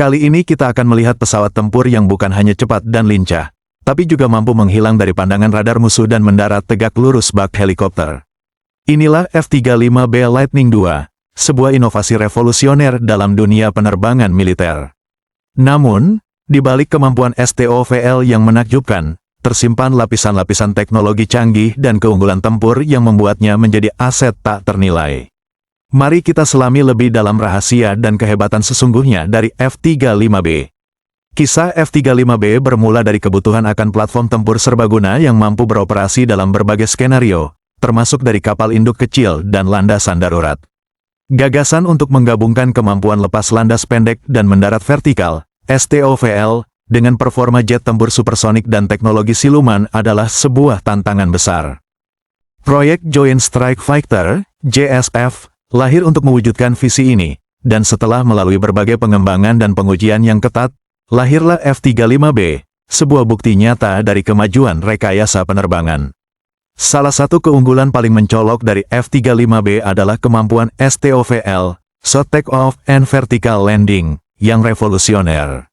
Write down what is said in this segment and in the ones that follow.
Kali ini kita akan melihat pesawat tempur yang bukan hanya cepat dan lincah, tapi juga mampu menghilang dari pandangan radar musuh dan mendarat tegak lurus bak helikopter. Inilah F-35B Lightning II, sebuah inovasi revolusioner dalam dunia penerbangan militer. Namun, di balik kemampuan STOVL yang menakjubkan, tersimpan lapisan-lapisan teknologi canggih dan keunggulan tempur yang membuatnya menjadi aset tak ternilai. Mari kita selami lebih dalam rahasia dan kehebatan sesungguhnya dari F-35B. Kisah F-35B bermula dari kebutuhan akan platform tempur serbaguna yang mampu beroperasi dalam berbagai skenario, termasuk dari kapal induk kecil dan landasan darurat. Gagasan untuk menggabungkan kemampuan lepas landas pendek dan mendarat vertikal, STOVL, dengan performa jet tempur supersonik dan teknologi siluman adalah sebuah tantangan besar. Proyek Joint Strike Fighter, JSF, lahir untuk mewujudkan visi ini, dan setelah melalui berbagai pengembangan dan pengujian yang ketat, lahirlah F-35B, sebuah bukti nyata dari kemajuan rekayasa penerbangan. Salah satu keunggulan paling mencolok dari F-35B adalah kemampuan STOVL, Short Take-Off and Vertical Landing, yang revolusioner.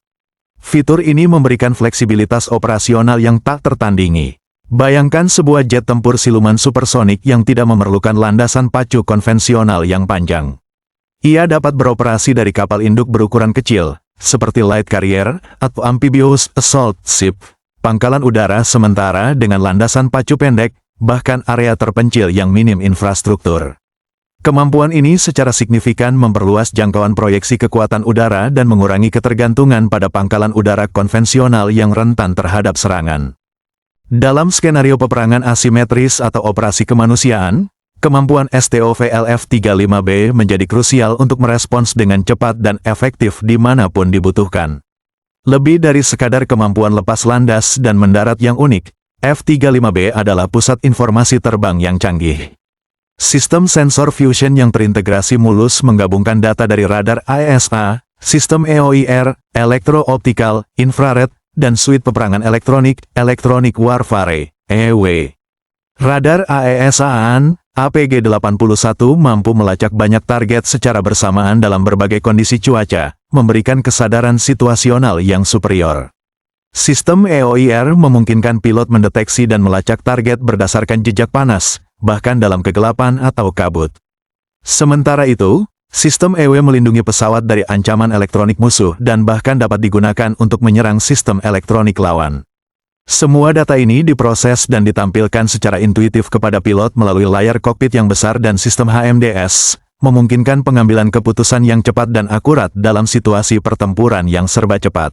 Fitur ini memberikan fleksibilitas operasional yang tak tertandingi. Bayangkan sebuah jet tempur siluman supersonik yang tidak memerlukan landasan pacu konvensional yang panjang. Ia dapat beroperasi dari kapal induk berukuran kecil, seperti light carrier atau amphibious assault ship, pangkalan udara sementara dengan landasan pacu pendek, bahkan area terpencil yang minim infrastruktur. Kemampuan ini secara signifikan memperluas jangkauan proyeksi kekuatan udara dan mengurangi ketergantungan pada pangkalan udara konvensional yang rentan terhadap serangan. Dalam skenario peperangan asimetris atau operasi kemanusiaan, kemampuan STOVL F-35B menjadi krusial untuk merespons dengan cepat dan efektif dimanapun dibutuhkan. Lebih dari sekadar kemampuan lepas landas dan mendarat yang unik, F-35B adalah pusat informasi terbang yang canggih. Sistem sensor fusion yang terintegrasi mulus menggabungkan data dari radar AESA, sistem EOIR, elektro-optikal, infrared, dan suite peperangan elektronik, Electronic Warfare, EW. Radar AESA-an, APG-81 mampu melacak banyak target secara bersamaan dalam berbagai kondisi cuaca, memberikan kesadaran situasional yang superior. Sistem EOIR memungkinkan pilot mendeteksi dan melacak target berdasarkan jejak panas, bahkan dalam kegelapan atau kabut. Sementara itu, sistem EW melindungi pesawat dari ancaman elektronik musuh dan bahkan dapat digunakan untuk menyerang sistem elektronik lawan. Semua data ini diproses dan ditampilkan secara intuitif kepada pilot melalui layar kokpit yang besar dan sistem HMDS, memungkinkan pengambilan keputusan yang cepat dan akurat dalam situasi pertempuran yang serba cepat.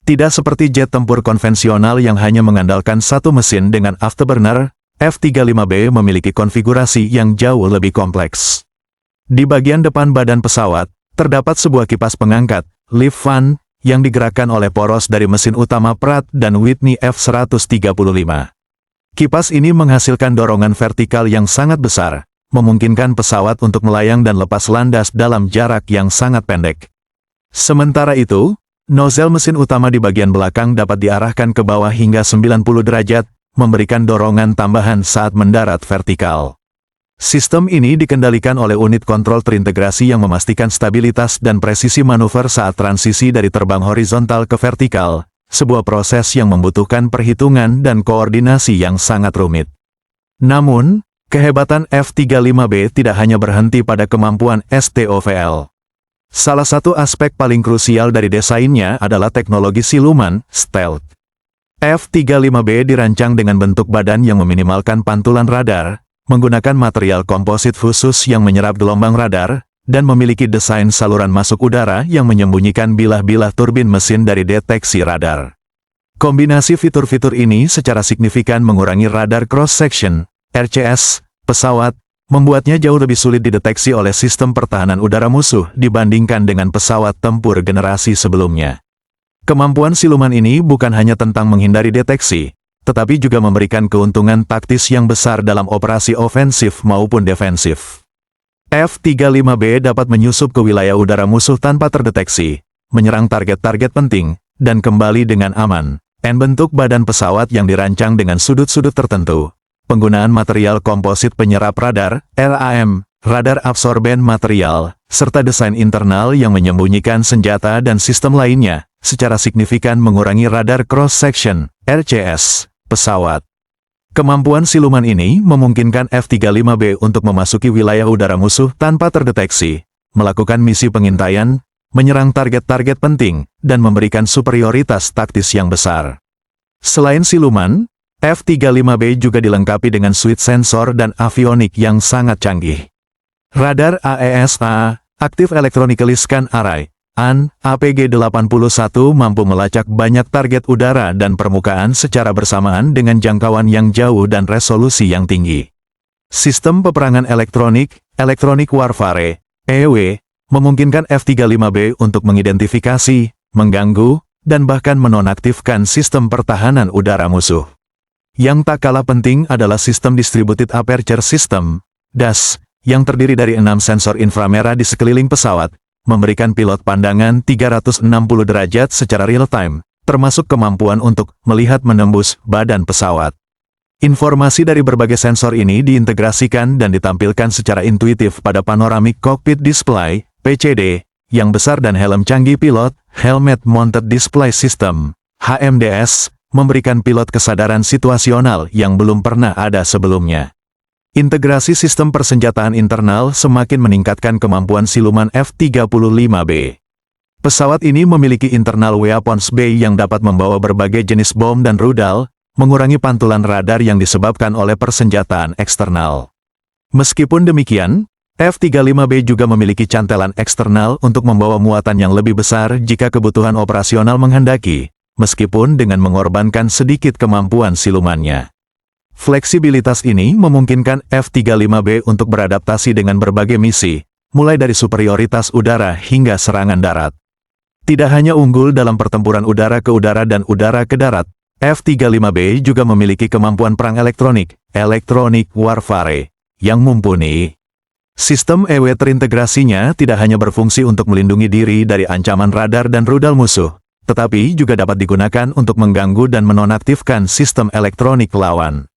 Tidak seperti jet tempur konvensional yang hanya mengandalkan satu mesin dengan afterburner, F-35B memiliki konfigurasi yang jauh lebih kompleks. Di bagian depan badan pesawat, terdapat sebuah kipas pengangkat, lift fan, yang digerakkan oleh poros dari mesin utama Pratt dan Whitney F-135. Kipas ini menghasilkan dorongan vertikal yang sangat besar, memungkinkan pesawat untuk melayang dan lepas landas dalam jarak yang sangat pendek. Sementara itu, nozzle mesin utama di bagian belakang dapat diarahkan ke bawah hingga 90 derajat, memberikan dorongan tambahan saat mendarat vertikal. Sistem ini dikendalikan oleh unit kontrol terintegrasi yang memastikan stabilitas dan presisi manuver saat transisi dari terbang horizontal ke vertikal, sebuah proses yang membutuhkan perhitungan dan koordinasi yang sangat rumit. Namun, kehebatan F-35B tidak hanya berhenti pada kemampuan STOVL. Salah satu aspek paling krusial dari desainnya adalah teknologi siluman, stealth. F-35B dirancang dengan bentuk badan yang meminimalkan pantulan radar, menggunakan material komposit khusus yang menyerap gelombang radar, dan memiliki desain saluran masuk udara yang menyembunyikan bilah-bilah turbin mesin dari deteksi radar. Kombinasi fitur-fitur ini secara signifikan mengurangi radar cross-section, RCS, pesawat, membuatnya jauh lebih sulit dideteksi oleh sistem pertahanan udara musuh dibandingkan dengan pesawat tempur generasi sebelumnya. Kemampuan siluman ini bukan hanya tentang menghindari deteksi, tetapi juga memberikan keuntungan taktis yang besar dalam operasi ofensif maupun defensif. F-35B dapat menyusup ke wilayah udara musuh tanpa terdeteksi, menyerang target-target penting, dan kembali dengan aman. Bentuk badan pesawat yang dirancang dengan sudut-sudut tertentu, penggunaan material komposit penyerap radar, RAM, radar absorben material, serta desain internal yang menyembunyikan senjata dan sistem lainnya, secara signifikan mengurangi radar cross-section, RCS, pesawat. Kemampuan siluman ini memungkinkan F-35B untuk memasuki wilayah udara musuh tanpa terdeteksi, melakukan misi pengintaian, menyerang target-target penting, dan memberikan superioritas taktis yang besar. Selain siluman, F-35B juga dilengkapi dengan suite sensor dan avionik yang sangat canggih. Radar AESA, Active Electronically Scan Array, AN, APG-81 mampu melacak banyak target udara dan permukaan secara bersamaan dengan jangkauan yang jauh dan resolusi yang tinggi. Sistem peperangan elektronik, Electronic Warfare, EW, memungkinkan F-35B untuk mengidentifikasi, mengganggu, dan bahkan menonaktifkan sistem pertahanan udara musuh. Yang tak kalah penting adalah sistem Distributed Aperture System, DAS, yang terdiri dari 6 sensor inframerah di sekeliling pesawat, memberikan pilot pandangan 360 derajat secara real-time, termasuk kemampuan untuk melihat menembus badan pesawat. Informasi dari berbagai sensor ini diintegrasikan dan ditampilkan secara intuitif pada Panoramic Cockpit Display, PCD, yang besar dan helm canggih pilot, Helmet Mounted Display System, HMDS, memberikan pilot kesadaran situasional yang belum pernah ada sebelumnya. Integrasi sistem persenjataan internal semakin meningkatkan kemampuan siluman F-35B. Pesawat ini memiliki internal weapons bay yang dapat membawa berbagai jenis bom dan rudal, mengurangi pantulan radar yang disebabkan oleh persenjataan eksternal. Meskipun demikian, F-35B juga memiliki cantelan eksternal untuk membawa muatan yang lebih besar jika kebutuhan operasional menghendaki, meskipun dengan mengorbankan sedikit kemampuan silumannya. Fleksibilitas ini memungkinkan F-35B untuk beradaptasi dengan berbagai misi, mulai dari superioritas udara hingga serangan darat. Tidak hanya unggul dalam pertempuran udara ke udara dan udara ke darat, F-35B juga memiliki kemampuan perang elektronik, Electronic Warfare, yang mumpuni. Sistem EW terintegrasinya tidak hanya berfungsi untuk melindungi diri dari ancaman radar dan rudal musuh, tetapi juga dapat digunakan untuk mengganggu dan menonaktifkan sistem elektronik lawan.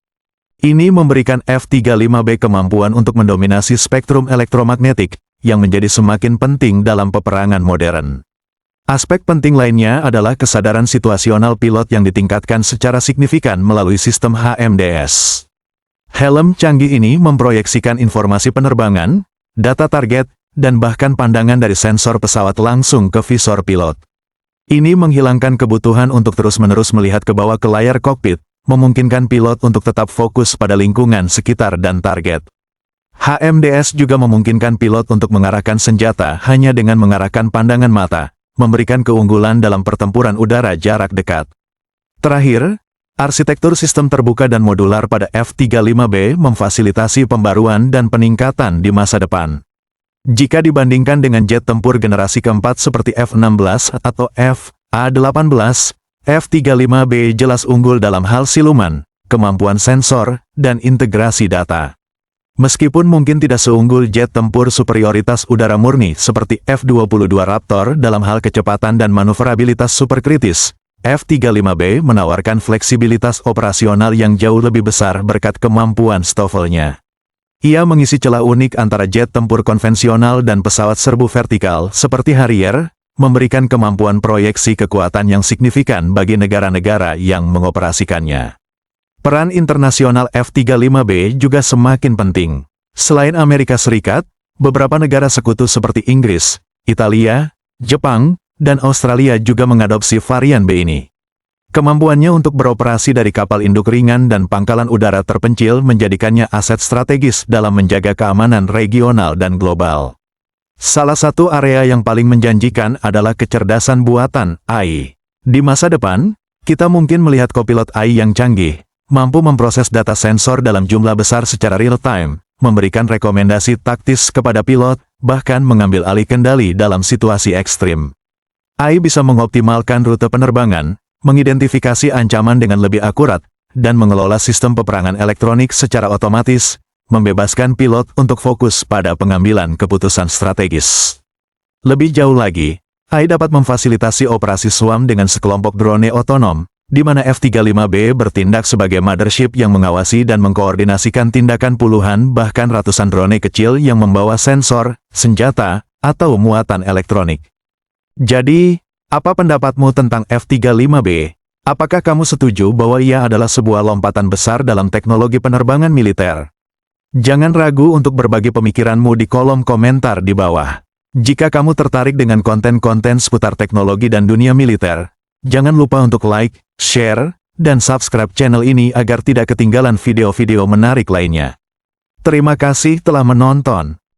Ini memberikan F-35B kemampuan untuk mendominasi spektrum elektromagnetik, yang menjadi semakin penting dalam peperangan modern. Aspek penting lainnya adalah kesadaran situasional pilot yang ditingkatkan secara signifikan melalui sistem HMDS. Helm canggih ini memproyeksikan informasi penerbangan, data target, dan bahkan pandangan dari sensor pesawat langsung ke visor pilot. Ini menghilangkan kebutuhan untuk terus-menerus melihat ke bawah ke layar kokpit, memungkinkan pilot untuk tetap fokus pada lingkungan sekitar dan target. HMDS juga memungkinkan pilot untuk mengarahkan senjata hanya dengan mengarahkan pandangan mata, memberikan keunggulan dalam pertempuran udara jarak dekat. Terakhir, arsitektur sistem terbuka dan modular pada F-35B memfasilitasi pembaruan dan peningkatan di masa depan. Jika dibandingkan dengan jet tempur generasi keempat seperti F-16 atau F/A-18, F-35B jelas unggul dalam hal siluman, kemampuan sensor, dan integrasi data. Meskipun mungkin tidak seunggul jet tempur superioritas udara murni seperti F-22 Raptor dalam hal kecepatan dan manuverabilitas superkritis, F-35B menawarkan fleksibilitas operasional yang jauh lebih besar berkat kemampuan STOVL-nya. Ia mengisi celah unik antara jet tempur konvensional dan pesawat serbu vertikal seperti Harrier, memberikan kemampuan proyeksi kekuatan yang signifikan bagi negara-negara yang mengoperasikannya. Peran internasional F-35B juga semakin penting. Selain Amerika Serikat, beberapa negara sekutu seperti Inggris, Italia, Jepang, dan Australia juga mengadopsi varian B ini. Kemampuannya untuk beroperasi dari kapal induk ringan dan pangkalan udara terpencil menjadikannya aset strategis dalam menjaga keamanan regional dan global. Salah satu area yang paling menjanjikan adalah kecerdasan buatan AI. Di masa depan, kita mungkin melihat kopilot AI yang canggih, mampu memproses data sensor dalam jumlah besar secara real-time, memberikan rekomendasi taktis kepada pilot, bahkan mengambil alih kendali dalam situasi ekstrim. AI bisa mengoptimalkan rute penerbangan, mengidentifikasi ancaman dengan lebih akurat, dan mengelola sistem peperangan elektronik secara otomatis, membebaskan pilot untuk fokus pada pengambilan keputusan strategis. Lebih jauh lagi, AI dapat memfasilitasi operasi SWAM dengan sekelompok drone otonom, di mana F-35B bertindak sebagai mothership yang mengawasi dan mengkoordinasikan tindakan puluhan bahkan ratusan drone kecil yang membawa sensor, senjata, atau muatan elektronik. Jadi, apa pendapatmu tentang F-35B? Apakah kamu setuju bahwa ia adalah sebuah lompatan besar dalam teknologi penerbangan militer? Jangan ragu untuk berbagi pemikiranmu di kolom komentar di bawah. Jika kamu tertarik dengan konten-konten seputar teknologi dan dunia militer, jangan lupa untuk like, share, dan subscribe channel ini agar tidak ketinggalan video-video menarik lainnya. Terima kasih telah menonton.